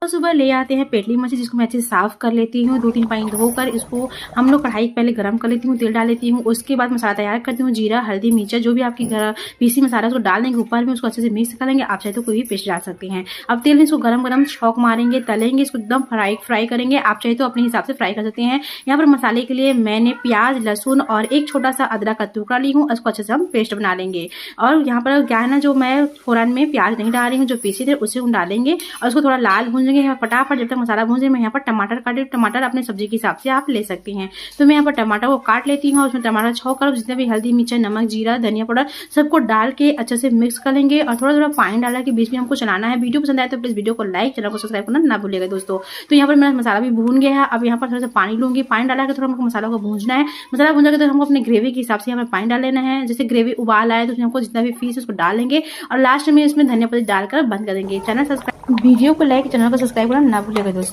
सुबह ले आते हैं पेटली मछली, जिसको मैं अच्छे से साफ कर लेती हूँ, 2-3 पानी धोकर इसको हम लोग कढ़ाई पहले गरम कर लेती हूँ, तेल डाल लेती हूँ। उसके बाद मसाला तैयार करती हूँ, जीरा, हल्दी, मिर्चा, जो भी आपकी पीसी मसाला उसको डाल देंगे ऊपर में, उसको अच्छे से मिक्स कर लेंगे। आप चाहे तो कोई भी पेस्ट डाल सकते हैं। अब तेल में इसको गरम छौंक मारेंगे, तलेंगे, इसको एकदम फ्राई करेंगे। आप चाहे तो अपने हिसाब से फ्राई कर सकते हैं। यहाँ पर मसाले के लिए मैंने प्याज, लहसुन और एक छोटा सा अदरक का टुकड़ा ली हूँ, उसको अच्छे से हम पेस्ट बना लेंगे। और यहाँ पर क्या है ना, जो मैं फोरन में प्याज नहीं डाल रही हूँ, जो पीसी थे उसे हम डालेंगे और उसको थोड़ा लाल भूनेंगे। यहाँ फटाफट जब तक मसाला भून जाए, मैं यहाँ पर टमाटर काटे, टमाटर अपने सब्जी के हिसाब से आप ले सकते हैं। तो मैं यहाँ पर टमाटर को काट लेती हूँ और उसमें टमाटर छौंकर जितने भी हल्दी, मिर्चा, नमक, जीरा, धनिया पाउडर सबको डाल के अच्छे से मिक्स कर लेंगे और थोड़ा थोड़ा पानी डाला के बीच में हमको चलाना है। वीडियो पसंद आए तो प्लीज वीडियो को लाइक, चैनल को सब्सक्राइब करना ना भूलिएगा दोस्तों। तो यहाँ पर मेरा मसाला भी भून गया है। अब यहाँ पर थोड़ा सा पानी लूंगी, पानी डाला के थोड़ा हमको मसाला को भूनना है। मसाला भून जाकर तो हमको अपने ग्रेवी के हिसाब से यहाँ पर पानी डाल लेना है। जैसे ग्रेवी उबाल आए तो उसमें हमको जितना भी फीस उसको डाल लेंगे और लास्ट में इसमें धनिया पत्ती डालकर बंद कर देंगे। चैनल सब्सक्राइब, वीडियो को लाइक, चैनल को सब्सक्राइब करना ना भूलिएगा दोस्तों।